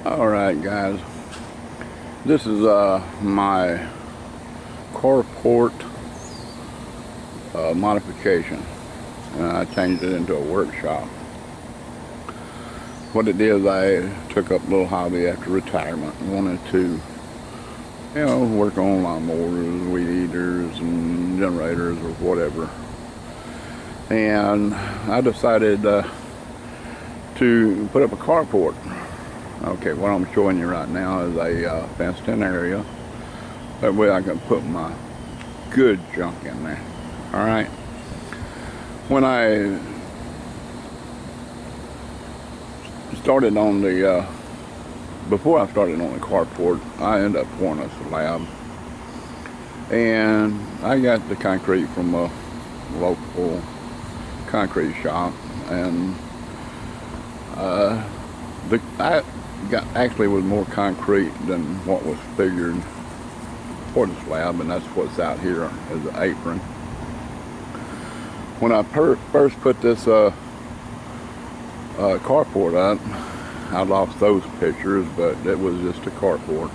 Alright guys, this is my carport modification, and I changed it into a workshop. What it is, I took up a little hobby after retirement and wanted to, work on lawnmowers, weed eaters and generators or whatever, and I decided to put up a carport. Okay, what I'm showing you right now is a fenced-in area. That way I can put my good junk in there. Alright. When I started on the, before I started on the carport, I ended up pouring a slab. And I got the concrete from a local concrete shop. And I actually was more concrete than what was figured for the slab, and that's what's out here as the apron. When I first put this carport up, I lost those pictures, but it was just a carport.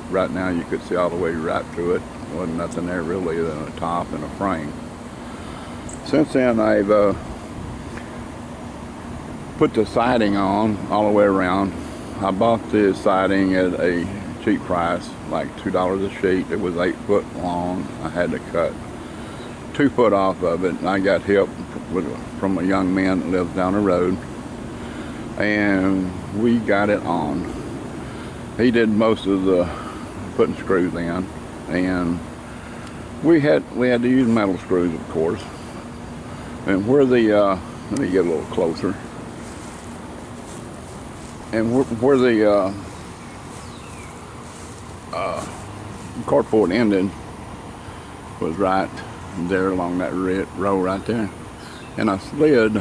Right now you could see all the way right to it. There wasn't nothing there really than a top and a frame. Since then I've put the siding on all the way around. I bought the siding at a cheap price, like $2 a sheet. It was 8 foot long. I had to cut 2 foot off of it, and I got help from a young man that lives down the road, and we got it on. He did most of the putting screws in, and we had to use metal screws, of course. And where the let me get a little closer. And where the carport ended was right there along that row right there. And I slid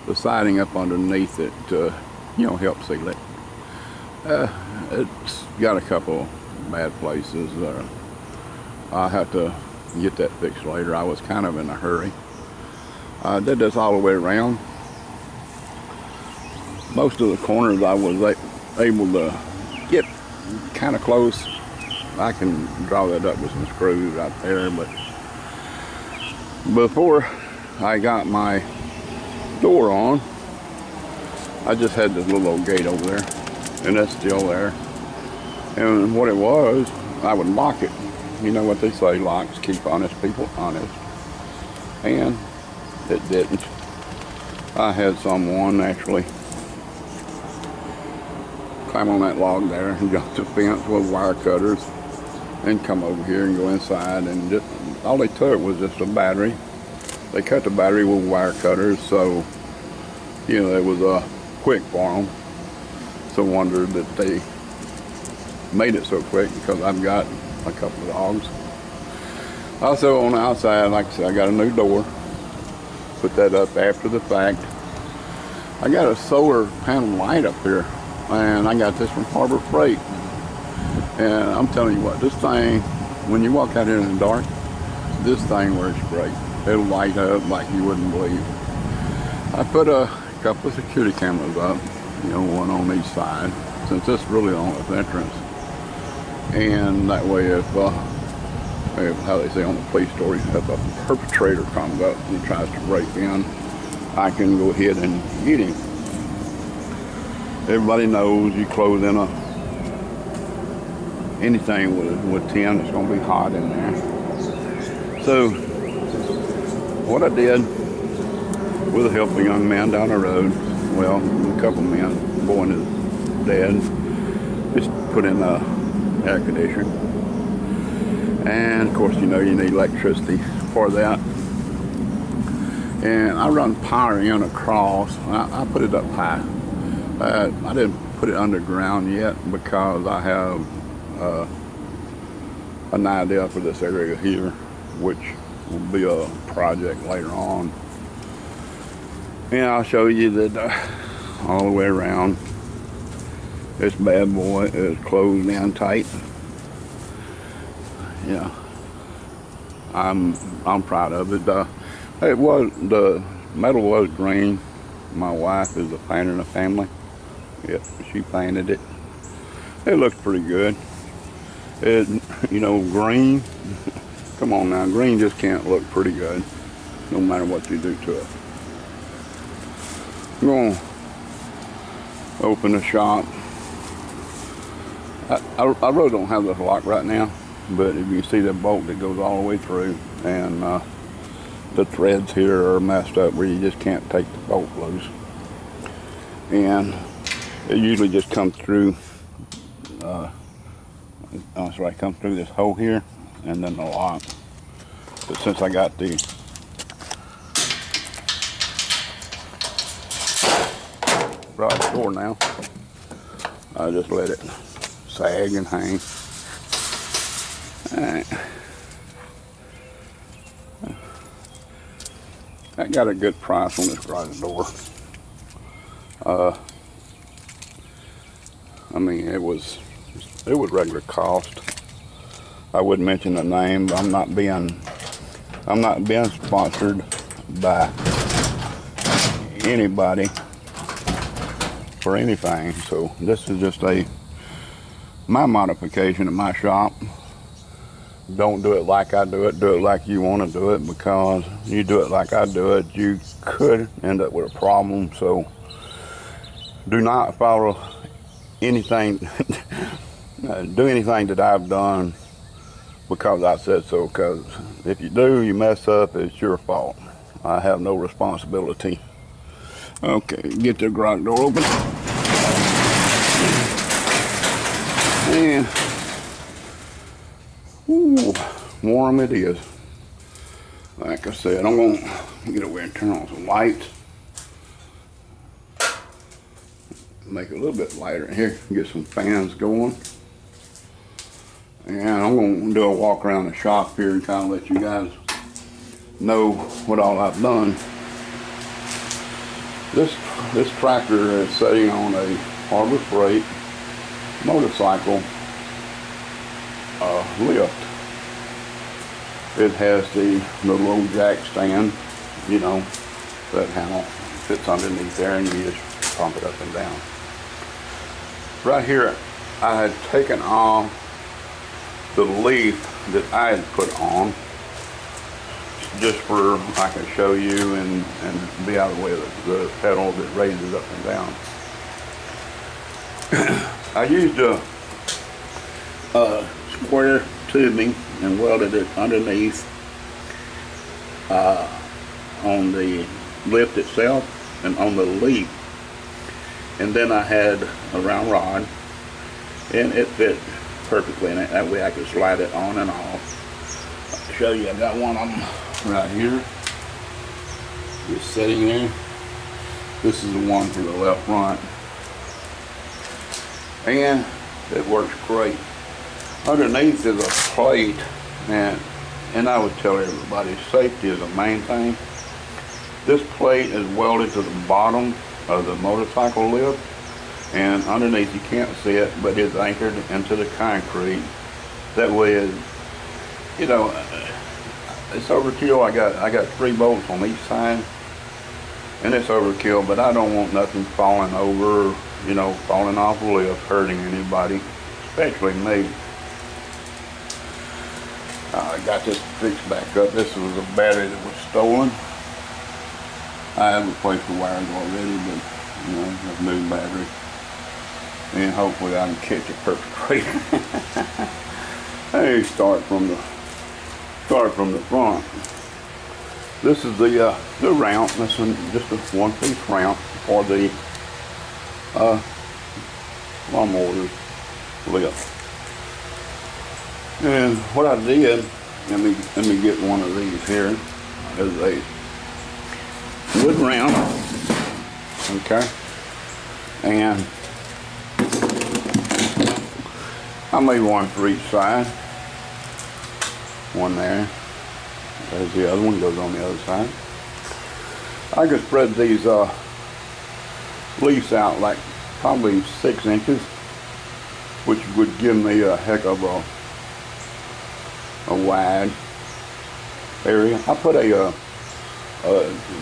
the siding up underneath it to, help seal it. It's got a couple bad places. I'll have to get that fixed later. I was kind of in a hurry. I did this all the way around. Most of the corners I was able to get kind of close. I can draw that up with some screws right there, but before I got my door on, I just had this little old gate over there, and that's still there. And what it was, I would lock it. You know what they say, locks keep honest people honest. And it didn't. I had someone actually climb on that log there and jump the fence with wire cutters and come over here and go inside, and just all they took was just a battery. They cut the battery with wire cutters, so it was quick for them. So wondered that they made it so quick, because I've got a couple of dogs. Also on the outside, like I said, I got a new door. Put that up after the fact. I got a solar panel light up here, and I got this from Harbor Freight. And I'm telling you what, this thing, when you walk out here in the dark, this thing works great. It'll light up like you wouldn't believe. I put a couple of security cameras up, one on each side, since this is really the only entrance. And that way, if how they say on the police story, if a perpetrator comes up and tries to break in, I can go ahead and get him. Everybody knows you close in anything with tin, it's going to be hot in there. So what I did, with the help of a young man down the road, well, a couple men, boy and his dad, just put in air conditioning. And of course, you need electricity for that. And I run power in across. I put it up high. I didn't put it underground yet, because I have an idea for this area here, which will be a project later on. And I'll show you that all the way around, this bad boy is closed in tight. I'm proud of it. The metal was green. My wife is a painter in the family. Yep, she painted it. It looks pretty good. It, you know, green. Come on now, green just can't look pretty good, no matter what you do to it. I'm gonna open the shop. I really don't have this lock right now, but if you see the bolt that goes all the way through, and the threads here are messed up where you just can't take the bolt loose. And it usually just comes through, comes through this hole here, and then the lock. But since I got the garage door now, I just let it sag and hang. Alright. I got a good price on this garage door. I mean, it was regular cost. I wouldn't mention the name, but I'm not being sponsored by anybody for anything. So this is just my modification of my shop. Don't do it like I do it like you want to do it, because you do it like I do it, you could end up with a problem. So do not follow anything, do anything that I've done because I said so, because if you do, you mess up, it's your fault. I have no responsibility. Okay, get the garage door open. And ooh, warm it is. Like I said, I'm gonna get over and turn on some lights. Make it a little bit lighter in here, get some fans going. And I'm gonna do a walk around the shop here and kind of let you guys know what all I've done. This tractor is sitting on a Harbor Freight motorcycle lift. It has the little old jack stand, you know, that handle fits underneath there, and you just pump it up and down. Right here, I had taken off the leaf that I had put on, just for I can show you and be out of the way of the pedal that raises up and down. I used a square tubing and welded it underneath on the lift itself and on the leaf, and then I had a round rod, and it fit perfectly in it. That way I could slide it on and off. I'll show you, I got one of them right here, just sitting there. This is the one for the left front, and it works great. Underneath is a plate, and I would tell everybody, safety is the main thing. This plate is welded to the bottom of the motorcycle lift, and underneath you can't see it, but it's anchored into the concrete. That way, you know, it's overkill. I got 3 bolts on each side, and it's overkill. But I don't want nothing falling over, you know, falling off the lift, hurting anybody, especially me. I got this fixed back up. This was a battery that was stolen. I have replaced the wires already, but you know, I've moved battery, and hopefully I can catch a perpetrator. Hey, start from the front. This is the ramp. This is just a one-piece ramp for the lawnmower lift. And what I did, let me get one of these here. Is a wood ramp, okay, and I made one for each side. One there. There's the other one, goes on the other side. I could spread these leaves out like probably 6 inches, which would give me a heck of a wide area. I put a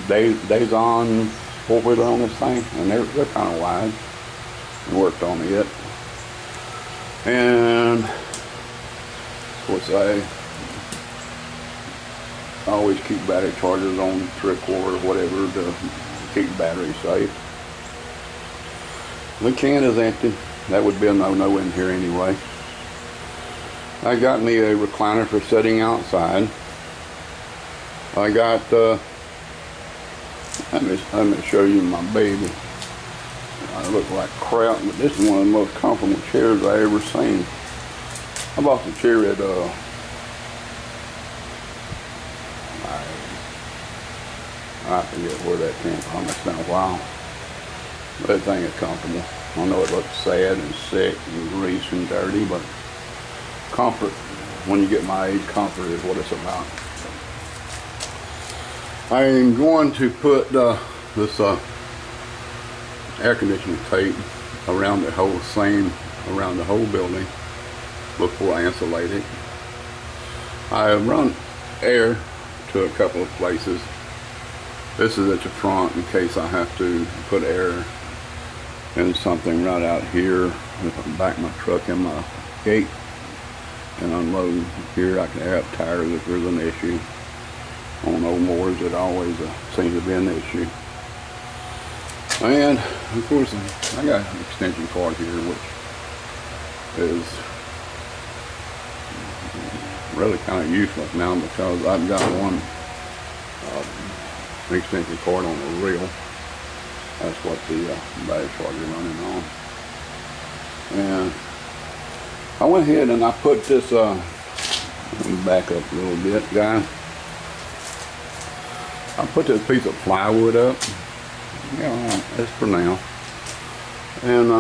days on 4-wheeler on this thing, and they're kind of wide. And worked on it. And of course I always keep battery chargers on trickle or whatever to keep batteries safe. The can is empty. That would be a no-no in here anyway. I got me a recliner for sitting outside. I got, let me show you my baby. I look like crap, but this is one of the most comfortable chairs I ever seen. I bought the chair at, I forget where that came from. It's been a while. But that thing is comfortable. I know it looks sad and sick and greasy and dirty, but comfort, when you get my age, comfort is what it's about. I am going to put this air conditioning tape around the whole building before I insulate it. I run air to a couple of places. This is at the front in case I have to put air in something right out here. If I back my truck in my gate and unload here, I can air up tires if there's an issue. On old mowers, it always seems to be an issue. And of course, I got an extension cord here, which is really kind of useless now because I've got one extension cord on the reel. That's what the battery charger is running on. And I went ahead and I put this, let me back up a little bit, guys. I put this piece of plywood up. Yeah, that's for now. And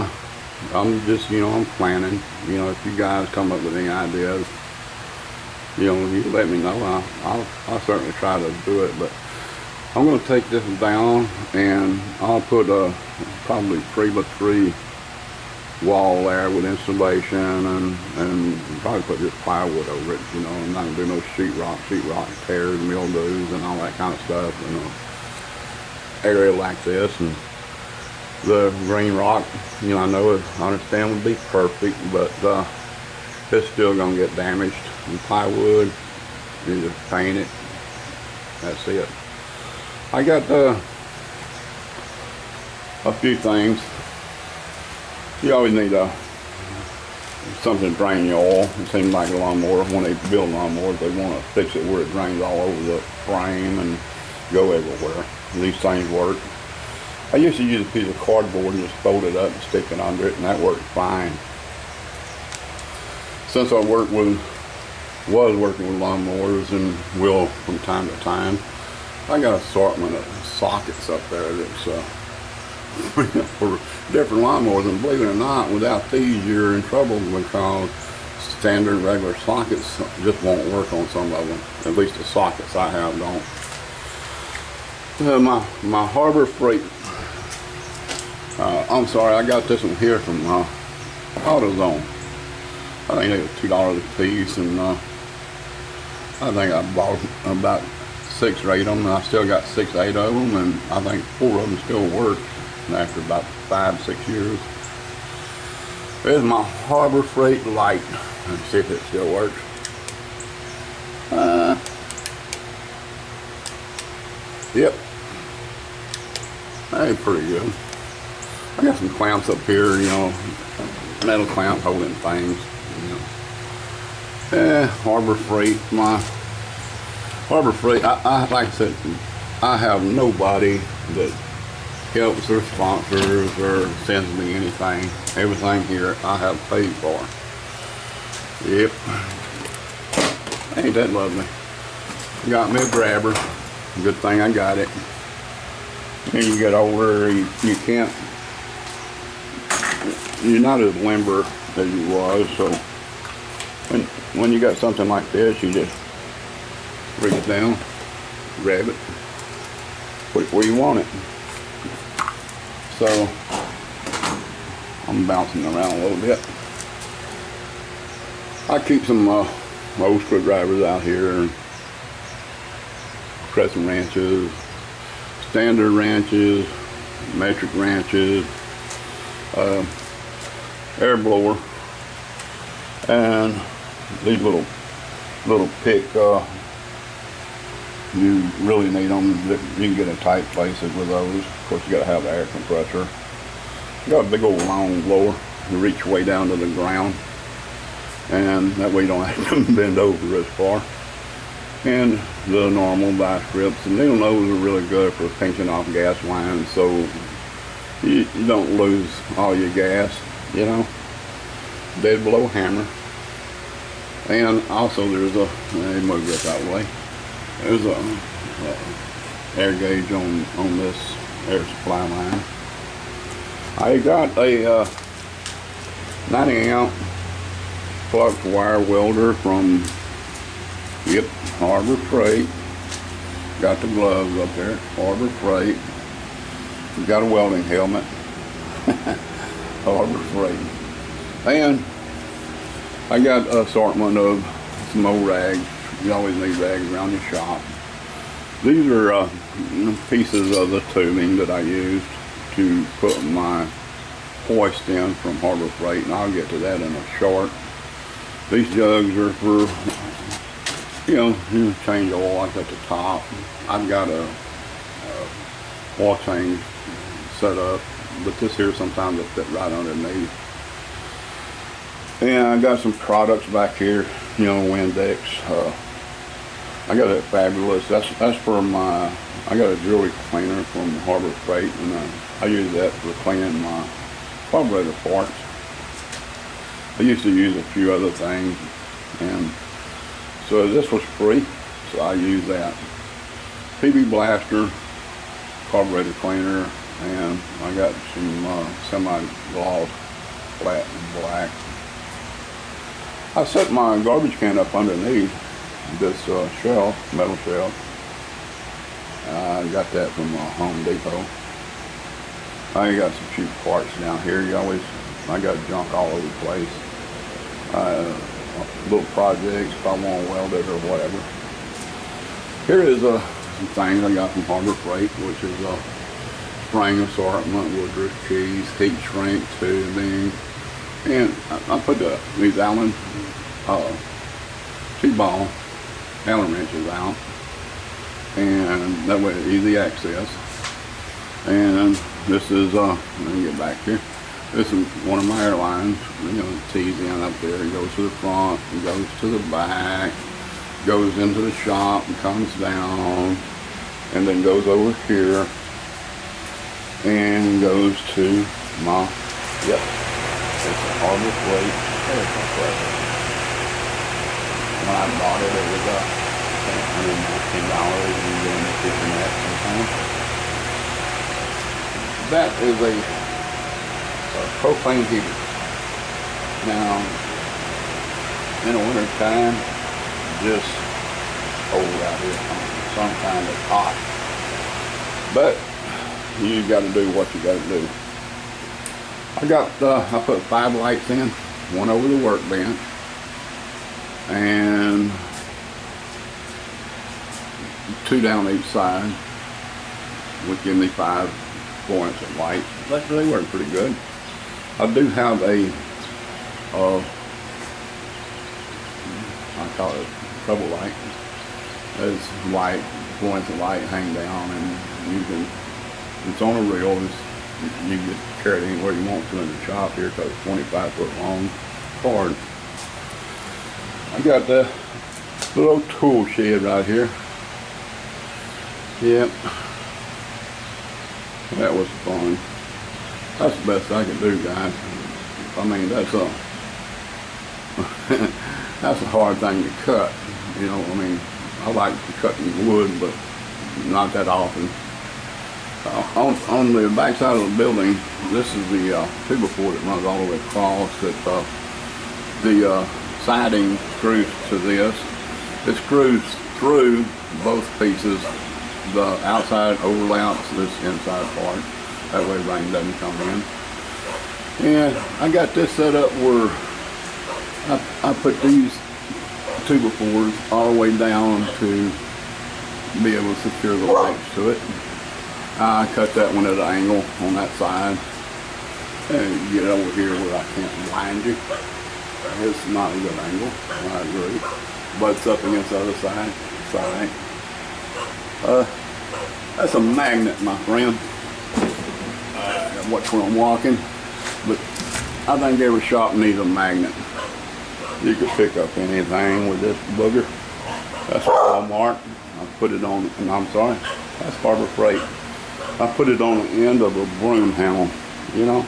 I'm just, I'm planning. If you guys come up with any ideas, you let me know. I'll certainly try to do it. But I'm going to take this down and I'll put a probably 3x3 wall there with insulation and probably put this plywood over it. I'm not going to do no sheetrock tears, mildews and all that kind of stuff in an area like this. And the green rock, I understand would be perfect, but it's still going to get damaged. And plywood, you just paint it. That's it. I got a few things. You always need something to drain your oil. It seems like a lawnmower, when they build lawnmowers, they want to fix it where it drains all over the frame and go everywhere. These things work. I used to use a piece of cardboard and just fold it up and stick it under it, and that worked fine. Since I was working with lawnmowers and will from time to time, I got an assortment of sockets up there that's for different lawnmowers, and believe it or not, without these you're in trouble because standard regular sockets just won't work on some of them. At least the sockets I have don't. My Harbor Freight, I'm sorry, I got this one here from AutoZone. I think they were $2 a piece, and I think I bought about 6 or 8 of them, and I still got 6 or 8 of them, and I think 4 of them still work after about 5 or 6 years. There's my Harbor Freight light. Let's see if it still works. Yep. That ain't pretty good. I got some clamps up here, metal clamps holding things. Harbor Freight, my Harbor Freight, I like I said, I have nobody that helps or sponsors or sends me anything. Everything here I have paid for. Yep. Ain't that lovely? Got me a grabber. Good thing I got it. When you get older, you can't, you're not as limber as you was, so when you got something like this, you just reach down, grab it, put it where you want it. So I'm bouncing around a little bit. I keep some old screwdrivers out here, crescent wrenches, standard wrenches, metric wrenches, air blower, And these little pick, you really need them. You can get in tight places with those. Of course, you got to have the air compressor. You got a big old long blower. You reach way down to the ground, and that way you don't have to bend over as far. And the normal vice grips, and needle nose are really good for pinching off gas lines, so you don't lose all your gas, you know. Dead blow hammer. And also there's a, let me move this that way. There's a air gauge on this air supply line. I got a 90 amp flux wire welder from Harbor Freight. Got the gloves up there, Harbor Freight. Got a welding helmet, Harbor Freight. And I got an assortment of some old rags. You always need rags around your shop. These are pieces of the tubing that I used to put my hoist in from Harbor Freight, and I'll get to that in a short. These jugs are for, you change oil like at the top. I've got a oil change set up, but this here sometimes will fit right underneath. And I got some products back here, Windex. I got a Fabulous. That's for my. I got a jewelry cleaner from Harbor Freight, and I use that for cleaning my carburetor parts. I used to use a few other things, and so this was free, so I used that. PB Blaster, carburetor cleaner, and I got some semi-gloss flat and black. I set my garbage can up underneath this shelf, metal shelf. I got that from Home Depot. I got some cheap parts down here. I got junk all over the place. Little projects if I want to weld it or whatever. Here is some things I got from Harbor Freight, which is a spring assortment, Woodruff keys, heat shrink tubing, and I put these Allen T-ball Allen wrenches out, and that way easy access. And this is let me get back here. This is one of my airlines. T's in up there. It goes to the front, it goes to the back, goes into the shop and comes down, and then goes over here and goes to my it's a Harbor Freight air compressor. When I bought it, it was $119, and you get in the kitchenette sometimes. That is a propane heater. Now, in the winter time, just cold out here. Sometimes it's hot, but you got to do what you got to do. I put 5 lights in, one over the workbench, and 2 down each side, which give me 5 4-inch lights. They work pretty good. I do have a I call it trouble light. It's light, 4-inch light, hang down, and it's on a reel. You can carry it anywhere you want to in the shop here because it's 25 foot long cord. I got the little tool shed right here. Yep. That was fun. That's the best I can do, guys. I mean, that's a hard thing to cut. I mean, I like cutting wood, but not that often. On the back side of the building, this is the tuba board that runs all the way across. The siding screws to this. It screws through both pieces. The outside overlaps this inside part. That way rain doesn't come in. And I got this set up where I put these tuba boards all the way down to be able to secure the lights to it. I cut that one at an angle on that side and get it over here where I can't blind you. It's not a good angle, I agree. But it's up against the other side. That's a magnet, my friend. Watch where I'm walking. But I think every shop needs a magnet. You can pick up anything with this booger. That's Walmart. I put it on, and I'm sorry, that's Harbor Freight. I put it on the end of a broom handle, you know.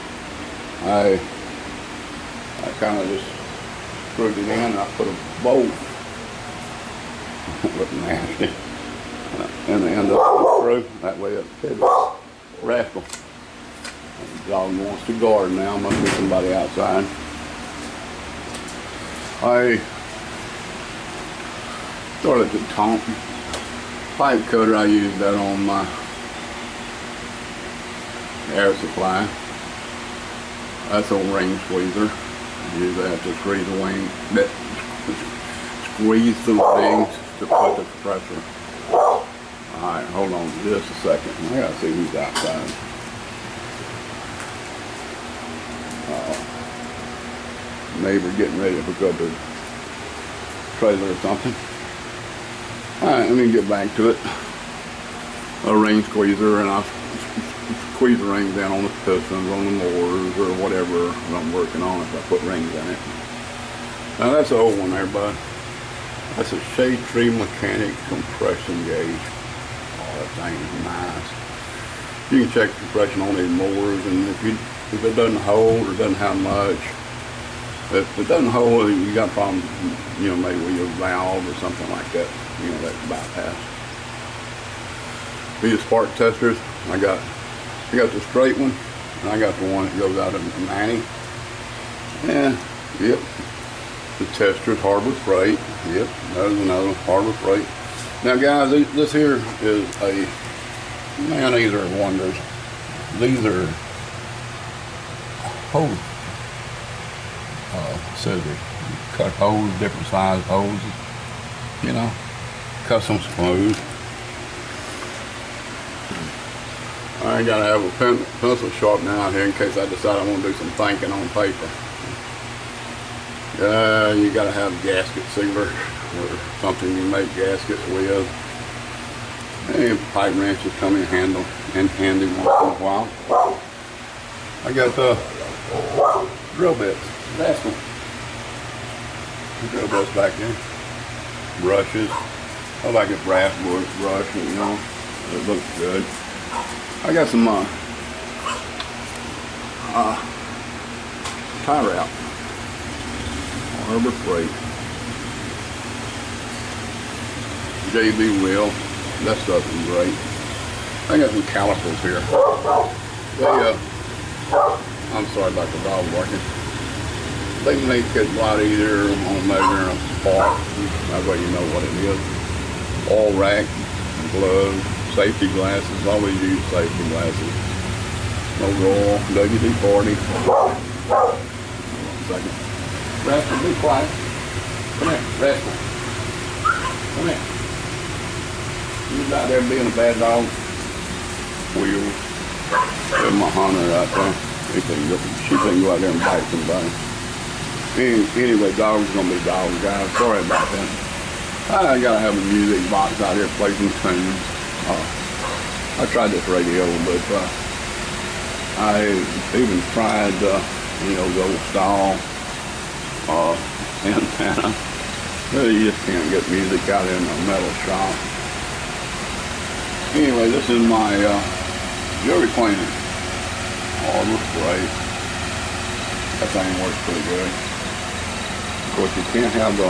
I kind of just screwed it in, and I put a bolt. It looked nasty. And the end of the screw, that way it fits. Rascal. The dog wants to guard now, must be somebody outside. I started to taunt. Pipe cutter, I use that on my air supply. That's a ring squeezer. I use that to squeeze the wing, squeeze the wings to put the compressor. Alright, hold on just a second. I gotta see who's outside. Neighbor getting ready to hook up a trailer or something. Alright, let me get back to it. A ring squeezer, and I squeeze the rings down on the pistons, on the motors, or whatever I'm working on if I put rings in it. Now that's an old one there, bud. That's a shade tree mechanic compression gauge. Oh, that thing is nice. You can check the compression on these motors, and if it doesn't hold or doesn't have much, if it doesn't hold, you got problems, you know, maybe with your valve or something like that, you know, that's bypass. These spark testers, I got the straight one, and I got the one that goes out of the Manny. And, yep, the tester's Harbor Freight. Yep, there's another Harbor Freight. Now guys, this here is a, man, these are wonders. These are hose scissors. You cut holes, different size holes, you know, custom smooth. I gotta have a pencil sharpener out here in case I decide I want to do some thinking on paper. You gotta have gasket sealer or something you make gaskets with. And pipe wrenches come in handy once in a while. I got the drill bits. That's one. Drill bits back there. Brushes. I like a brass brush, you know. It looks good. I got some tie wrap. Harbor Freight. JB wheel. That stuff is great. I got some calipers here. I'm sorry about the dog barking. They make it a lot easier on measuring a spark. That way you know what it is. Oil rack, gloves, safety glasses. Always use safety glasses. No roll. WD-40. Hold on a second. Rascal, be quiet. Come here, Rascal. Come here. You out there being a bad dog. Wheels. There's my hunter out there. She can go out there and bite somebody. Anyway, dogs gonna be dogs, guys. Sorry about that. I gotta have a music box out here, play some tunes. I tried this radio, but I even tried, you know, the old style antenna. Really, you just can't get music out in a metal shop. Anyway, this is my jewelry cleaner. Oh, it looks great. That thing works pretty good. Of course, you can't have the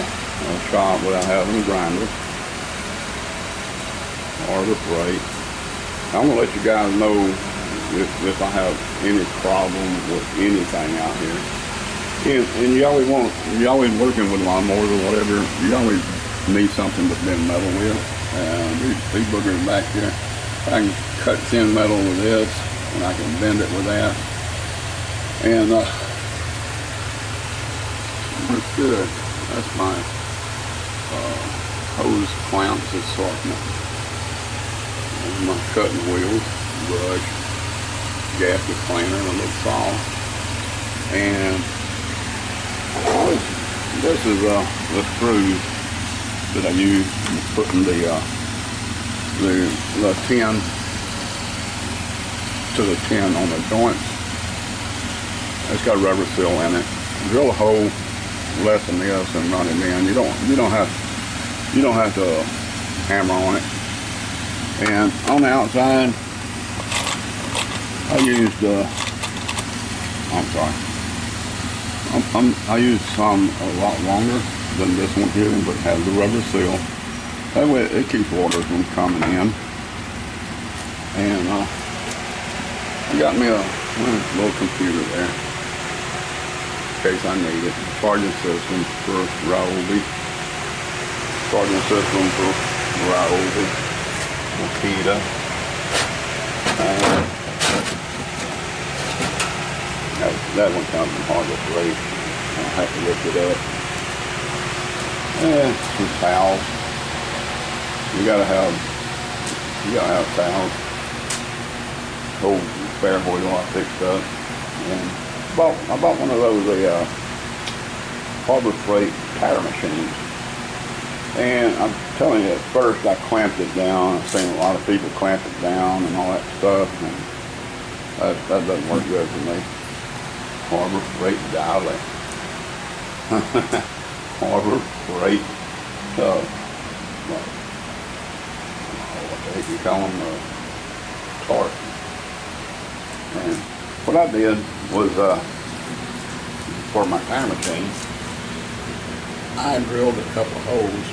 shop without having a grinder. Harbor Freight. I'm gonna let you guys know if I have any problem with anything out here. And you always working with lawnmowers or whatever. You always need something to bend metal with. These boogers back here, I can cut thin metal with this, and I can bend it with that. And it's good. That's my hose clamps assortment. There's my cutting wheels, brush, gasket cleaner, a little saw, and This is the screws that I use putting the tin to the tin on the joints. It's got a rubber seal in it. Drill a hole less than this and run it in. You don't have to hammer on it. And on the outside, I used I used some a lot longer than this one here, but it has the rubber seal. That way it keeps water from coming in. And I got me a little computer there in case I need it. Charging system for Ryobi. Charging system for Ryobi. Makita. That one comes in Harbor Freight. I'll have to look it up. And some towels. You gotta have towels. Old spare wheel I fixed up. And I bought one of those Harbor Freight tire machines. And I'm telling you, at first I clamped it down. I've seen a lot of people clamp it down and all that stuff, and that doesn't work good for me. Harbor Freight Dolly. Harbor Freight. What the heck you call them? Tart. And what I did was, for my tire machine, I drilled a couple of holes.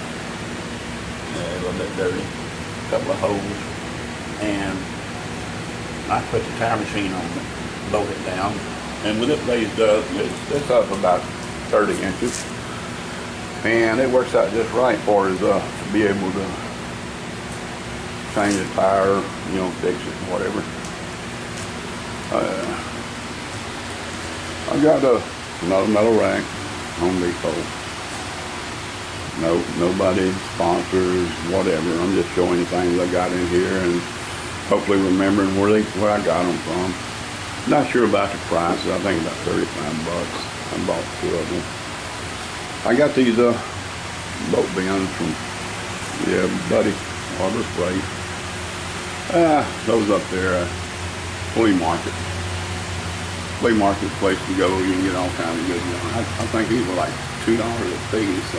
A little bit dirty. A couple of holes. And I put the tire machine on it, load it down. And when it raised up, it's up about 30 inches. And it works out just right for us to be able to change the tire, fix it, whatever. I got another metal rack on Depot. Nobody sponsors, whatever. I'm just showing you things I got in here and hopefully remembering where I got them from. Not sure about the price. I think about 35 bucks. I bought 2 of them. I got these boat bins from buddy Harbor Freight. Those up there, flea market. Flea market's place to go. You can get all kinds of good ones. I think these were like $2 a piece, so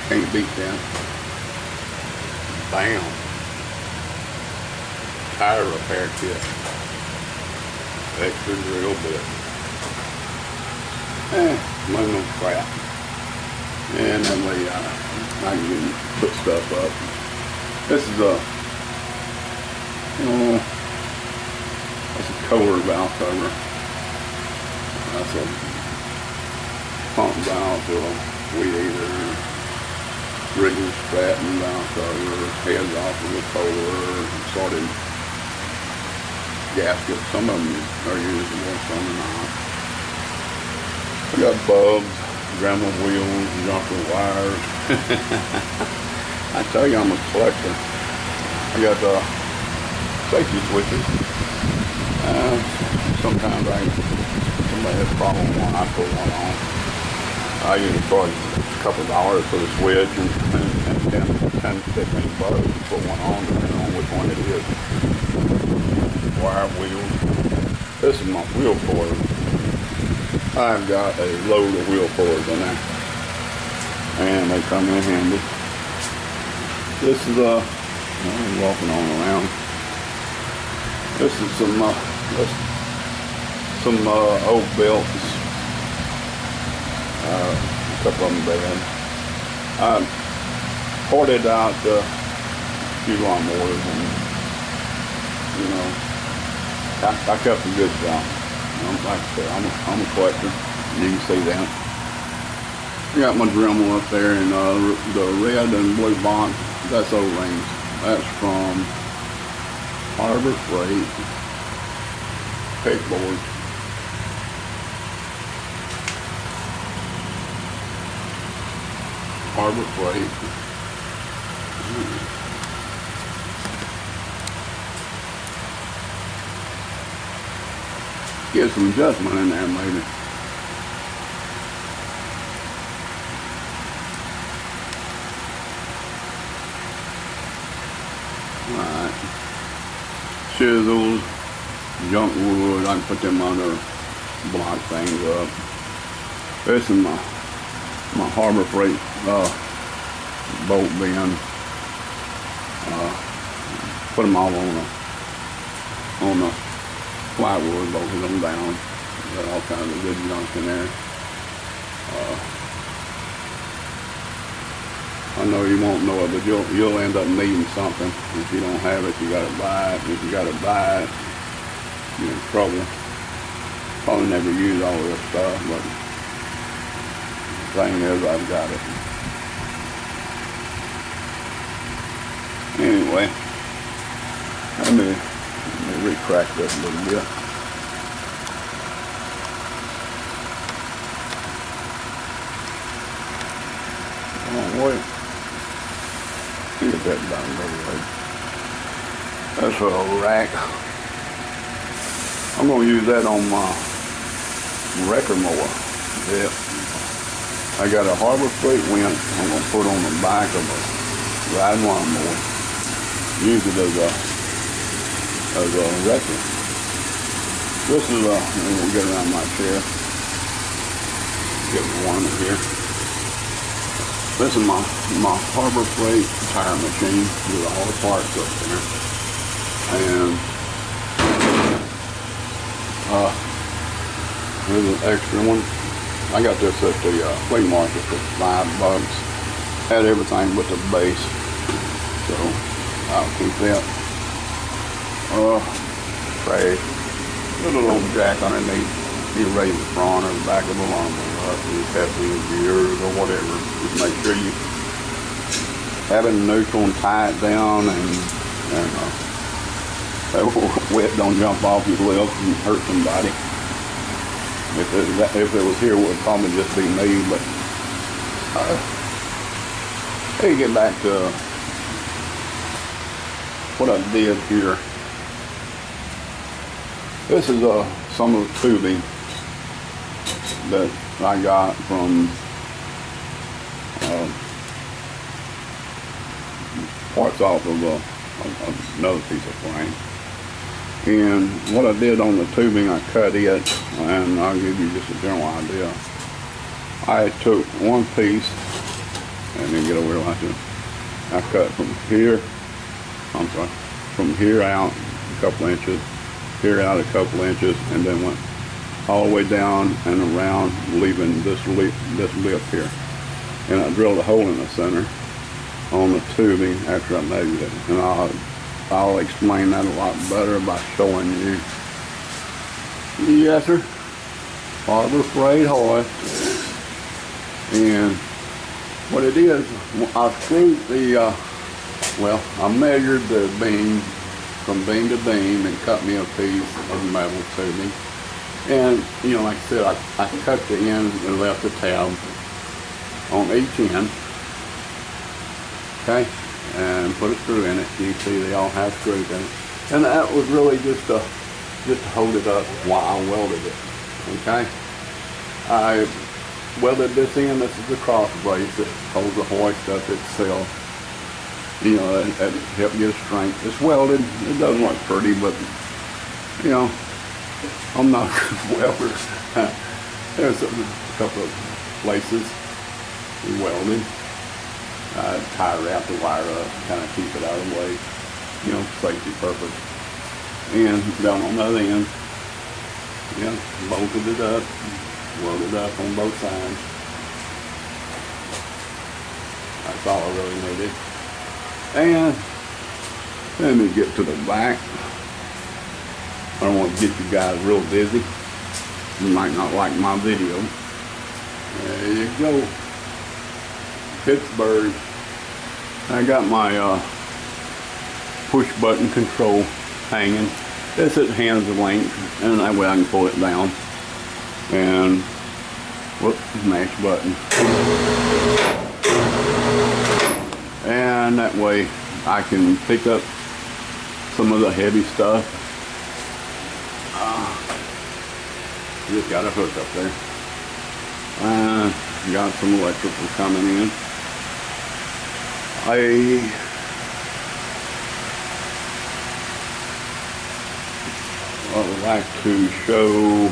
can't beat that. Bam. Tire repair kit. Extra drill bit. Aluminum crap. And that way I can put stuff up. This is that's a Kohler valve cover. That's a pump valve to a weed eater. Rigging strap and valve cover. Heads off of the Kohler. Sorted gaskets. Some of them are usable, some are not. I got bulbs, grandma wheels, jumper wires. I tell you, I'm a collector. I got safety switches. Sometimes somebody has a problem with one, I put one on. I usually charge a couple of dollars for the switch and 10, 15 bucks to put one on, depending on which one it is. Wire wheels. This is my wheel puller. I've got a load of wheel pullers in there, and they come in handy. This is I'm walking on around. This is some old belts. A couple of them bad. I ported out a few lawnmowers and I kept a good shop. Like I said, I'm a collector. You can see that. I got my Dremel up there in the red and blue box. That's O-rings. That's from Harbor Freight. Pegboard. Harbor Freight. Get some adjustment in there maybe. chisels, junk wood. I can put them under, block things up. This is my Harbor Freight bolt bin. Put them all on the plywood, bolted them down. Got all kinds of good junk in there. I know you won't know it, but you'll end up needing something. If you don't have it, you gotta buy it. If you gotta buy it, you're in trouble. Probably never use all of this stuff, but the thing is, I've got it. Anyway, let me re-crack this a little bit. Oh, wait. Get that down the way. That's a rack. I'm going to use that on my wrecker mower. Yep. I got a Harbor Freight winch I'm going to put on the back of a riding lawnmower. Use it as a wrecker. This is a, we'll get around my chair. Get warm in here. This is my Harbor Freight tire machine with all the parts up there. And here's an extra one. I got this at the flea market for $5. Had everything but the base. So I'll keep that. Tray. Put a little jack underneath. You raise the front or the back of the lawnmower up, you tap in gears or whatever. Just make sure you have it neutral and tie it down, and that wet don't jump off your lip and hurt somebody. If it was here, it would probably just be me, but let me get back to what I did here. This is some of the tubing that I got from parts off of another piece of frame. And what I did on the tubing, I cut it, and I'll give you just a general idea. I took one piece, and then get over here like this. I cut from here, from here out a couple inches, here out a couple inches, and then went all the way down and around, leaving this lip here. And I drilled a hole in the center on the tubing after I measured it. And I'll explain that a lot better by showing you. Yes, sir. Harbor Freight hoist. And what it is, I screwed the, I measured the beam from beam to beam and cut me a piece of metal tubing. And, you know, like I said, I cut the end and left the tab on each end. Okay? And put a screw in it. You see they all have screws in it. And that was really just to hold it up while I welded it. Okay? I welded this in. This is the cross brace that holds the hoist up itself. You know, that helped get strength. It's welded. It doesn't look pretty, but, you know, I'm not a good welder. There's a couple of places we welded. Tie wrap the wire up, kind of keep it out of the way, you know, safety purpose. And down on the other end, yeah, bolted it up, welded up on both sides. That's all I really needed. And let me get to the back. I don't want to get you guys real busy. You might not like my video. There you go. Pittsburgh. I got my push button control hanging. It's at hand's length, and that way I can pull it down. And whoops, mash button. And that way I can pick up some of the heavy stuff. Just got a hook up there. Got some electrical coming in. I would like to show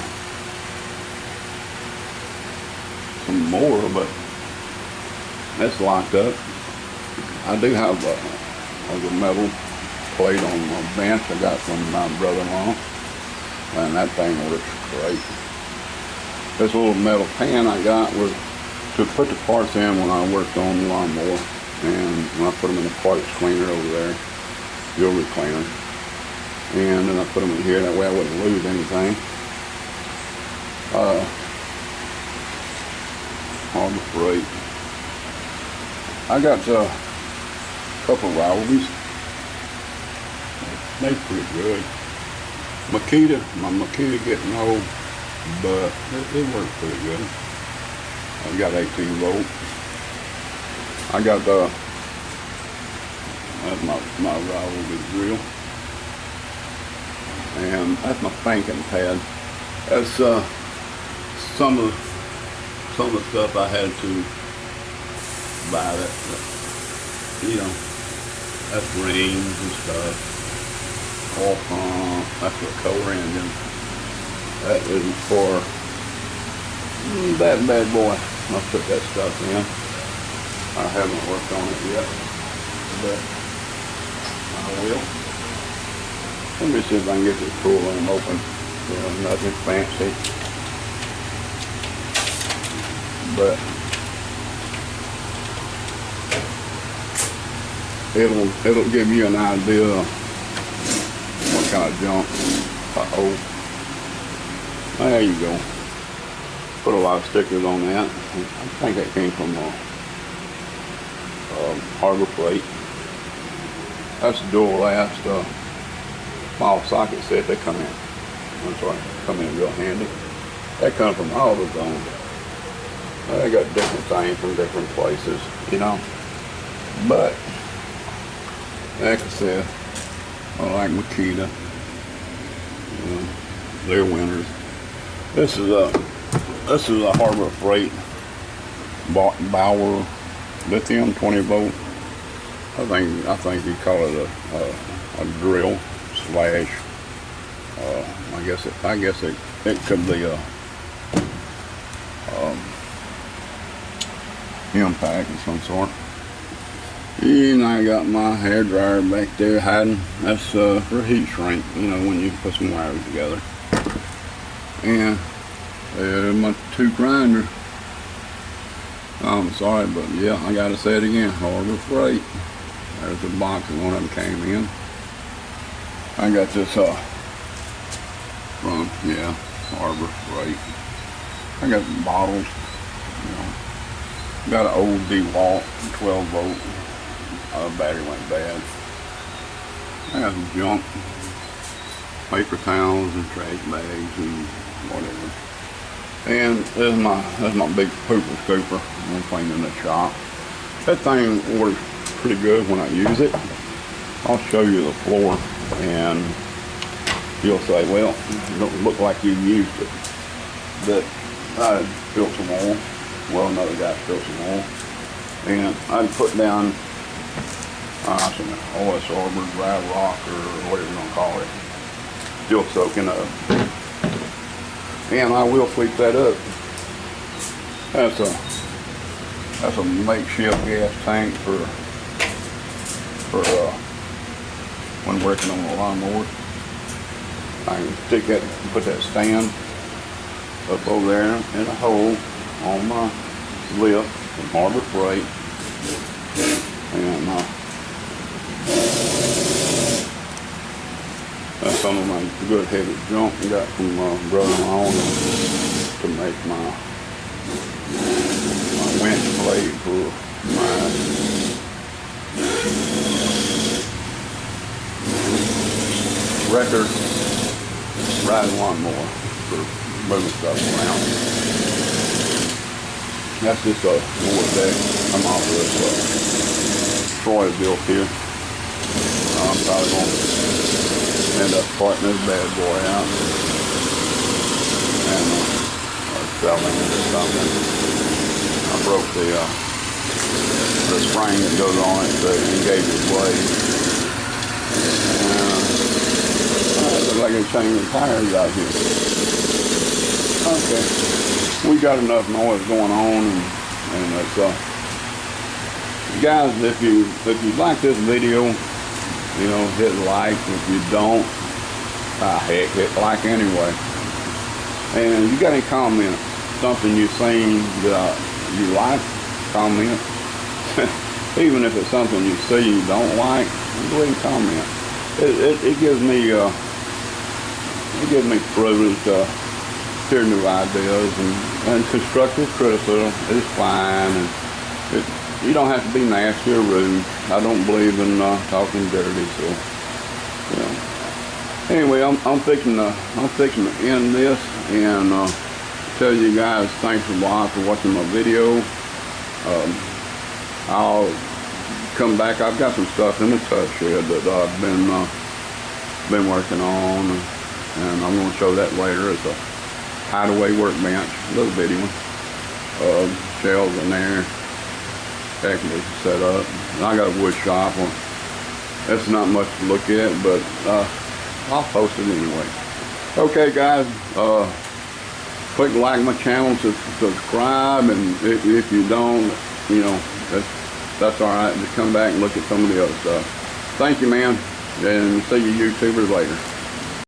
some more, but that's locked up. I do have a metal plate on my bench I got from my brother-in-law, and that thing works great. This little metal pan I got was to put the parts in when I worked on the lawnmower, and when I put them in the parts cleaner over there, jewelry cleaner, and then I put them in here, that way I wouldn't lose anything. Harbor Freight. I got a couple of rivalries. They're pretty good. My Makita getting old, but it works pretty good. I got 18 volt. I got that's my rivalry drill, and that's my banking pad. That's some of the stuff I had to buy that, you know, that's rings and stuff. Oil pump, that's a color engine. That is for that bad boy. I'll put that stuff in. I haven't worked on it yet, but I will. Let me see if I can get this tool room open. Nothing fancy, but it'll give you an idea of what kind of junk. There you go. Put a lot of stickers on that. I think that came from Harbor Freight. That's a dual last small socket set. They come in. I'm sorry, come in real handy. They come from AutoZone. They got different things from different places, you know. But like I said, I like Makita. They're winners. This is a Harbor Freight Bauer lithium 20 volt. I think you call it a drill slash. I guess it could be a impact of some sort. And I got my hair dryer back there hiding. That's for heat shrink, you know, when you put some wires together. And my 2 grinder. I'm sorry, but yeah, I gotta say it again. Harbor Freight. There's the box and one of them came in. I got this from Harbor Freight. I got some bottles, you know. Got an old DeWalt 12 volt. Battery went bad. I got some junk, paper towels and trash bags and whatever. And that's my big pooper scooper. I'm cleaning the shop. That thing works pretty good when I use it. I'll show you the floor, and you'll say, well, it don't look like you used it. But I spilled some oil. Well, another guy spilled some oil, and I put down some OS Arbor, dry rock, or whatever you're gonna call it, still soaking up, and I will sweep that up. That's a makeshift gas tank for when working on the lawnmower. I can stick that, put that stand up over there in a hole on my lift from Harbor Freight, and that's some of my good heavy junk I got from my brother-in-law to make my winch blade for my record riding lawnmower for moving stuff around. That's just a lower deck. I'm off this Troy built here. I'm probably going to end up parting this bad boy out and selling it or something. I broke the spring that goes on it to engage the blade. And like they're changing tires out here. Okay, we got enough noise going on, and it's guys, if you like this video, you know, hit like. If you don't, heck, hit like anyway. And if you got any comments, something you've seen that you like, comment. Even if it's something you see you don't like, go ahead and comment. It gives me privilege to hear new ideas, and constructive criticism is fine. And you don't have to be nasty or rude. I don't believe in talking dirty, so you know. Anyway, I'm fixing to end this and tell you guys thanks a lot for watching my video. I'll come back. I've got some stuff in the tub shed that I've been working on, and I'm going to show that later. It's a hideaway workbench, little bitty one. Shelves in there, technically set up. And I got a wood shop. Well, that's not much to look at, but I'll post it anyway. Okay, guys. Click like my channel, subscribe, and if you don't, you know, that's all right. Just come back and look at some of the other stuff. Thank you, man, and see you YouTubers later.